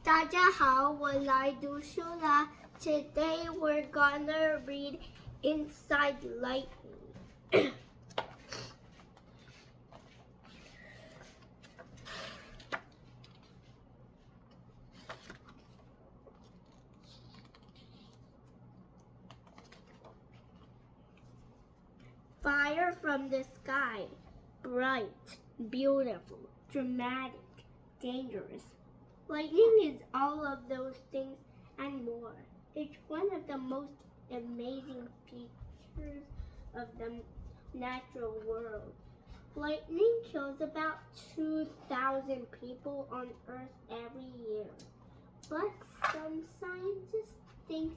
大家好，我来读书啦。Today we're gonna read Inside Lightning. Fire from the sky, bright, beautiful, dramatic, dangerous. Lightning is all of those things and more. It's one of the most amazing features of the natural world. Lightning kills about 2,000 people on Earth every year. But some scientists think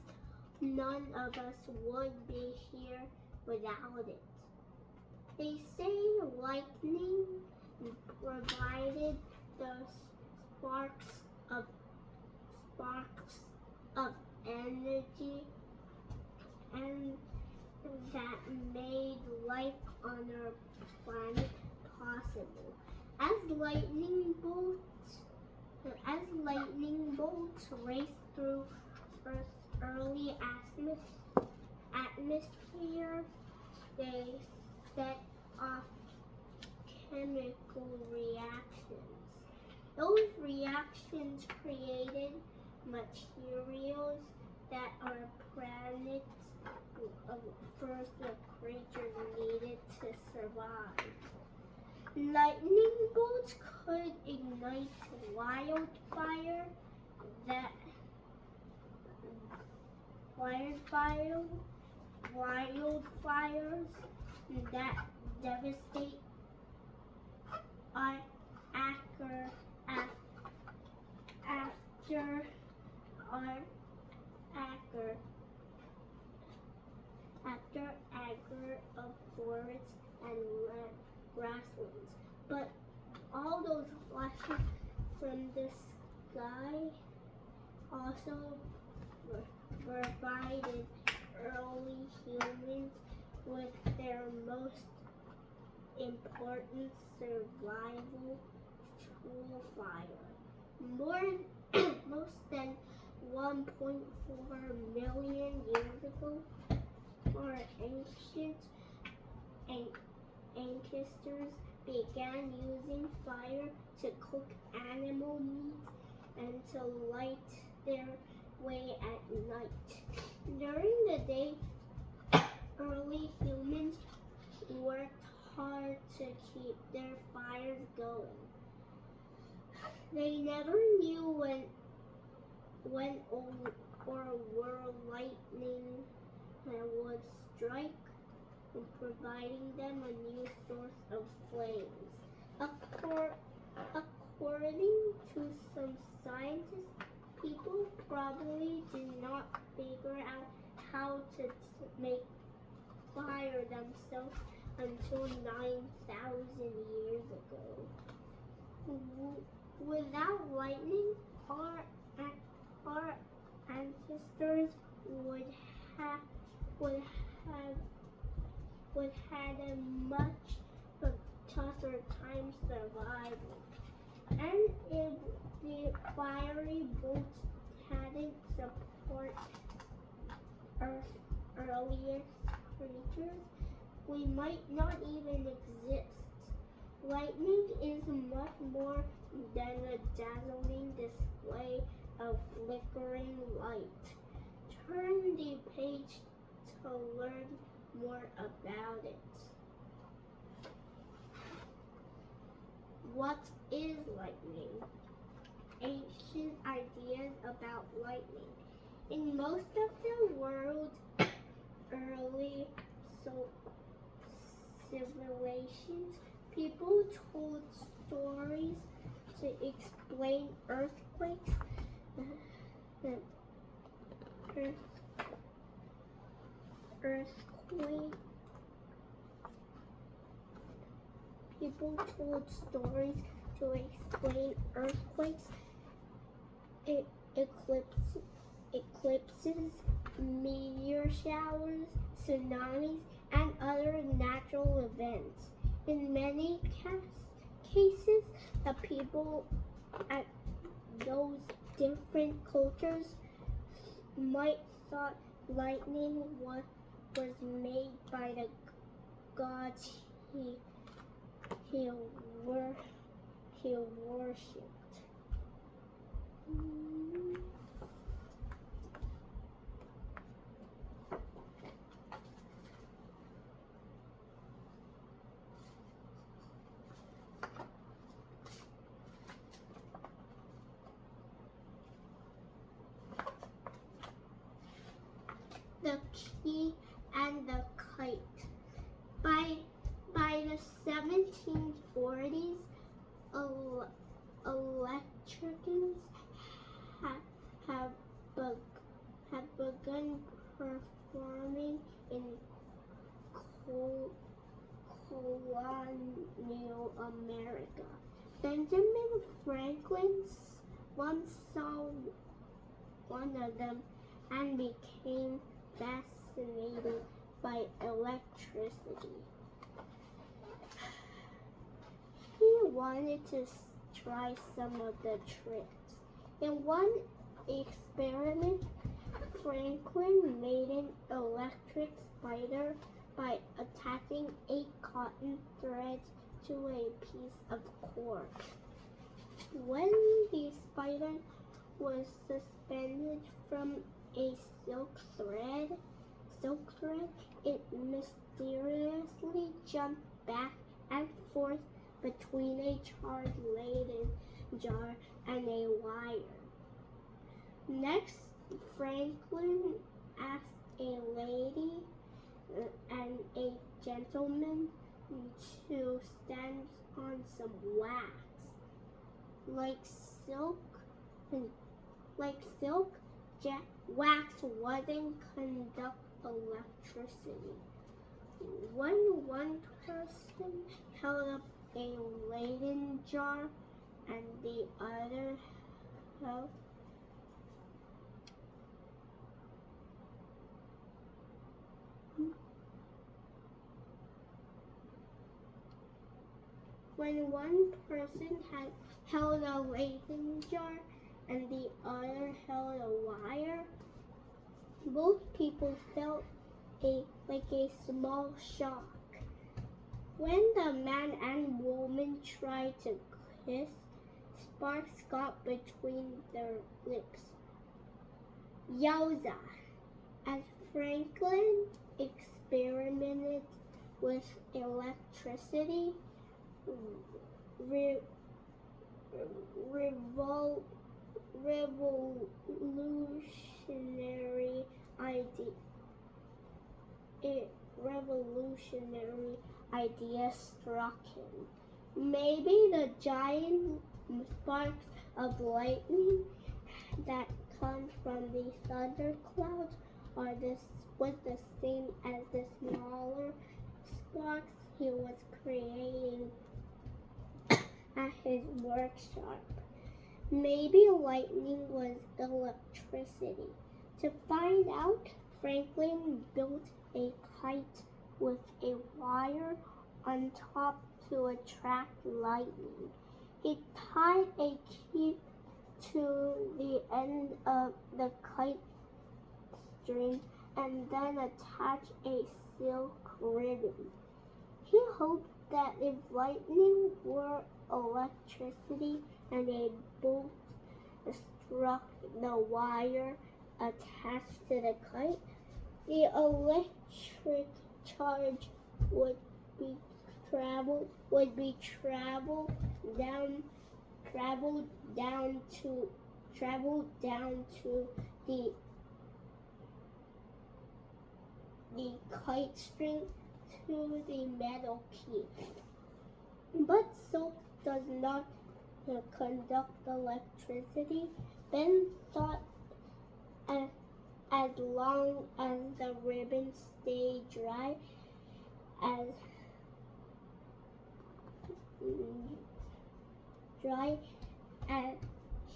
none of us would be here without it. They say lightning provided the sparks of energy and that made life on our planet possible. As lightning bolts race through Earth's early atmosphere, they set off chemical reactions. Those reactions created materials that our planet's first creatures needed to survive. Lightning bolts could ignite wildfires that devastate after acre of forests and grasslands. But all those flashes from the sky also provided early humans with their most important survival tool, fire. Most than 1.4 million years ago, our ancestors began using fire to cook animal meat and to light their way at night. During the day, early humans worked hard to keep their fires going. They never knew when or where lightning would strike, providing them a new source of flames. According to some scientists, people probably did not figure out how to make fire themselves until 9,000 years ago. Without lightning, our ancestors would have had a much tougher time surviving. And if the fiery bolts hadn't supported Earth's earliest creatures, we might not even exist. Lightning is much more than a dazzling display of flickering light. Turn the page to learn more about it. What is lightning? Ancient ideas about lightning. In most of the world's early civilizations, people told stories to explain earthquakes. People told stories to explain earthquakes, eclipses, meteor showers, tsunamis, and other natural events. In many cases, the people at those different cultures might thought lightning was made by the gods he worshipped. The key and the kite. By the 1740s, electricians have begun performing in colonial America. Benjamin Franklin once saw one of them and became fascinated by electricity. He wanted to try some of the tricks. In one experiment, Franklin made an electric spider by attaching 8 cotton threads to a piece of cord. When the spider was suspended from a silk thread, it mysteriously jumped back and forth between a charred Leyden jar and a wire. Next, Franklin asked a lady and a gentleman to stand on some wax. Like silk, wax wouldn't conduct electricity. When one person held up a Leyden jar and the other held When one person had held a Leyden jar and the other held a wire, both people felt like a small shock. When the man and woman tried to kiss, sparks got between their lips. Yowza! As Franklin experimented with electricity, revolutionary idea struck him. Maybe the giant sparks of lightning that come from the thunderclouds was the same as the smaller sparks he was creating at his workshop. Maybe lightning was electricity. To find out, Franklin built a kite with a wire on top to attract lightning. He tied a key to the end of the kite string and then attached a silk ribbon. He hoped that if lightning were electricity and a bolt struck the wire attached to the kite, the electric charge would travel down to the kite string to the metal key. But silk does not conduct electricity. Ben thought as long as the ribbon stayed dry,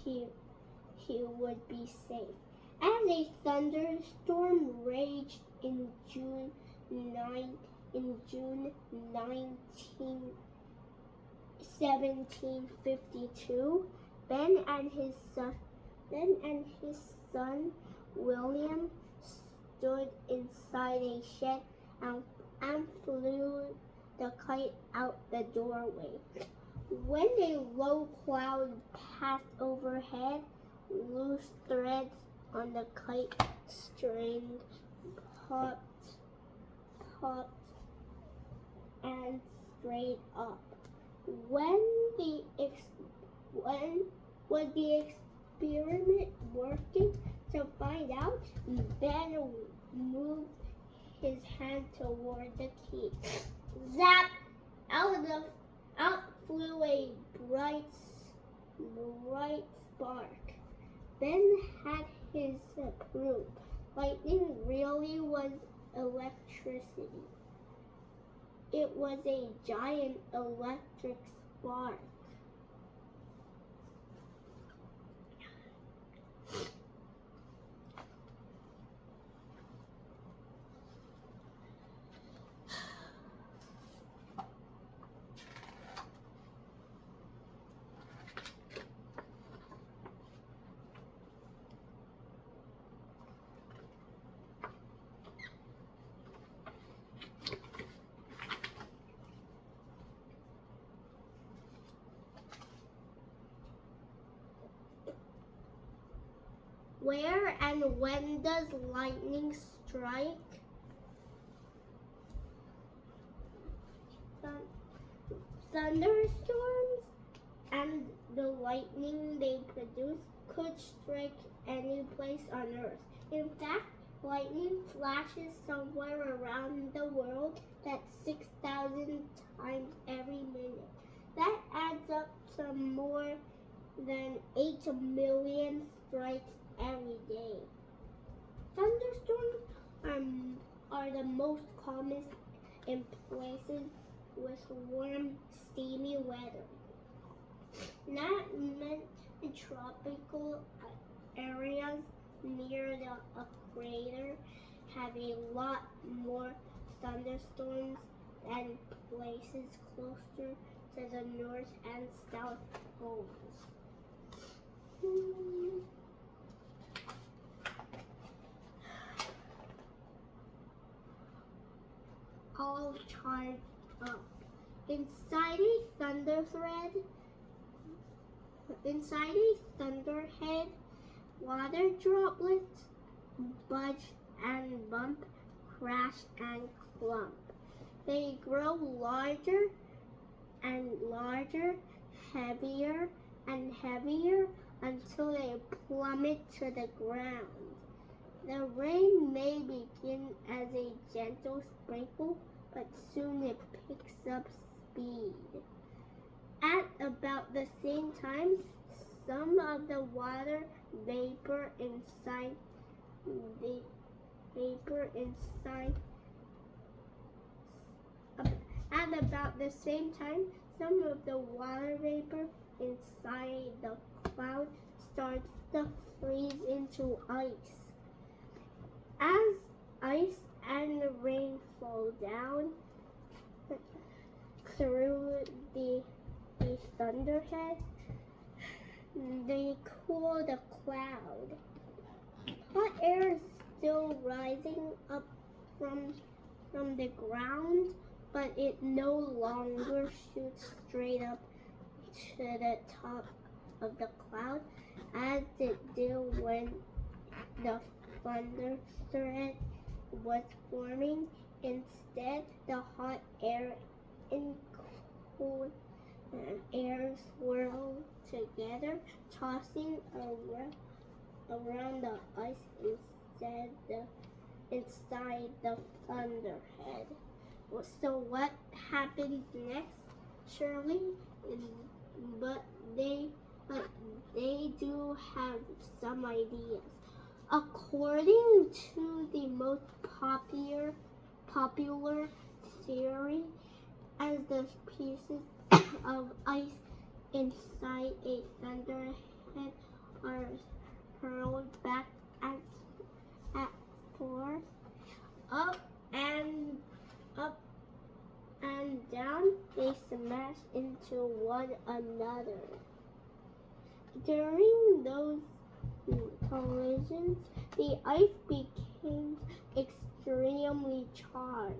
he would be safe. As a thunderstorm raged in June 1752, Ben and his Ben and his son William stood inside a shed and flew the kite out the doorway. When a low cloud passed overhead, loose threads on the kite string popped, and straight up. When was the experiment working? To find out, Ben moved his hand toward the key. Zap! Out flew a bright spark. Ben had his proof. Lightning really was electricity. It was a giant electric spark. Where and when does lightning strike? Thunderstorms and the lightning they produce could strike any place on Earth. In fact, lightning flashes somewhere around the world that's 6,000 times every minute. That adds up to more than 8 million strikes every day. Thunderstorms are the most common in places with warm, steamy weather. Not meant in tropical areas near the equator have a lot more thunderstorms than places closer to the North and South poles. All charged up. Inside a thunderhead, water droplets budge and bump, crash and clump. They grow larger and larger, heavier and heavier until they plummet to the ground. The rain may begin as a gentle sprinkle, but soon it picks up speed. At about the same time, some of the water vapor inside at about the same time, some of the water vapor inside the cloud starts to freeze into ice. As ice and rain fall down through the thunderhead, they cool the cloud. Hot air is still rising up from the ground, but it no longer shoots straight up to the top of the cloud as it did when the thunderhead was forming. Instead, the hot air and cool air swirl together, tossing around the ice inside the thunderhead. So what happens next? Surely, but they do have some ideas. According to the most popular theory, as the pieces of ice inside a thunderhead are hurled back and forth, up and down, they smash into one another. During those seconds, the ice became extremely charged.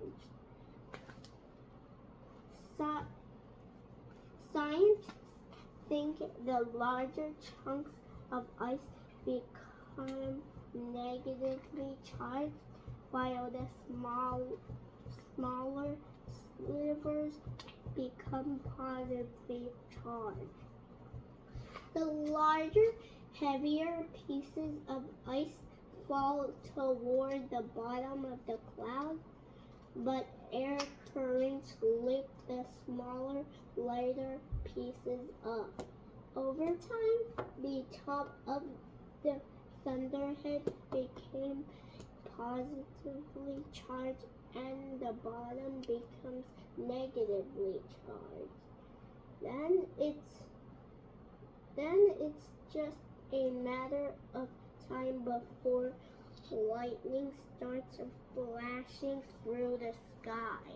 Scientists think the larger chunks of ice become negatively charged, while the smaller slivers become positively charged. The larger, heavier pieces of ice fall toward the bottom of the cloud, but air currents lift the smaller, lighter pieces up. Over time, the top of the thunderhead became positively charged and the bottom becomes negatively charged. Then it's just a matter of time before lightning starts flashing through the sky.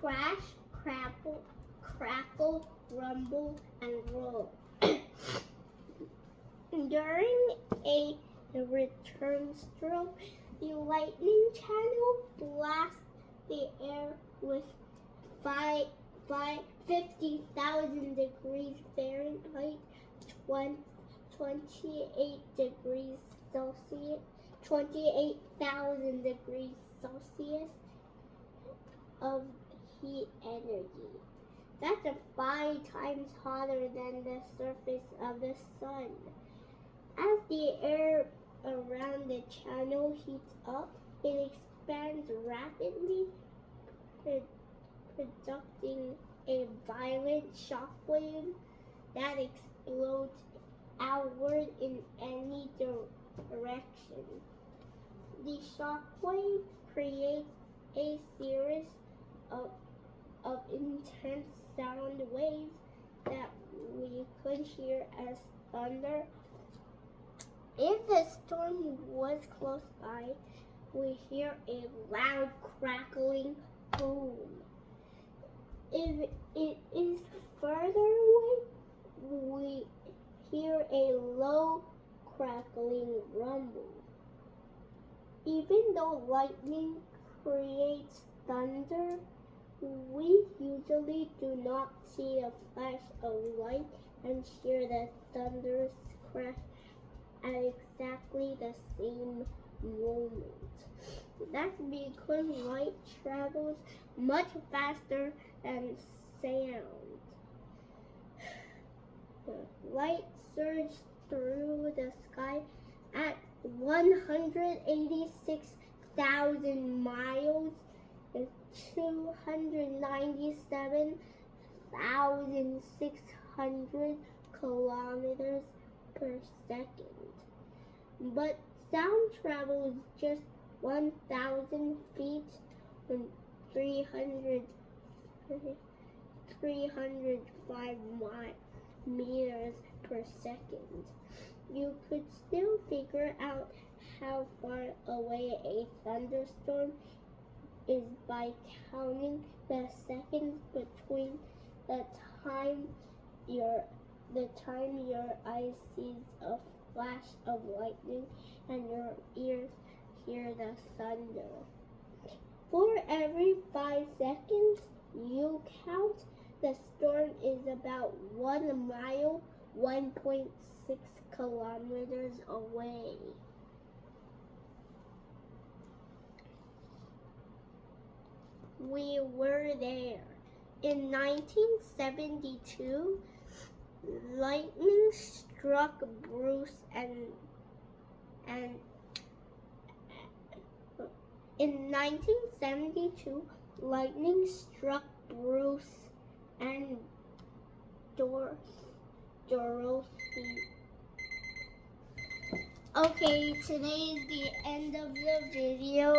Crash, crackle, rumble, and roll. During a return stroke, the lightning channel blasts the air with 50,000 degrees Fahrenheit, 28,000 degrees Celsius of heat energy. That's 5 times hotter than the surface of the sun. As the air around the channel heats up, it expands rapidly, producing a violent shock wave that explodes outward in any direction. The shock wave creates a series of intense sound waves that we could hear as thunder. If the storm was close by, we hear a loud crackling boom. If it is further away, we hear a low crackling rumble. Even though lightning creates thunder, we usually do not see a flash of light and hear the thunderous crash at exactly the same moment. That's because light travels much faster than sound. Light surges through the sky at 186,000 miles, 297,600 kilometers per second. But sound travels just 1,000 feet and 305 meters per second. You could still figure out how far away a thunderstorm is by counting the seconds between the time your eye sees a flash of lightning and your ears hear the thunder. For every 5 seconds you count, the storm is about 1 mile, 1.6 kilometers away. We were there. In 1972, lightning struck Bruce and in 1972, lightning struck Bruce and Dorothy. Okay, today is the end of the video.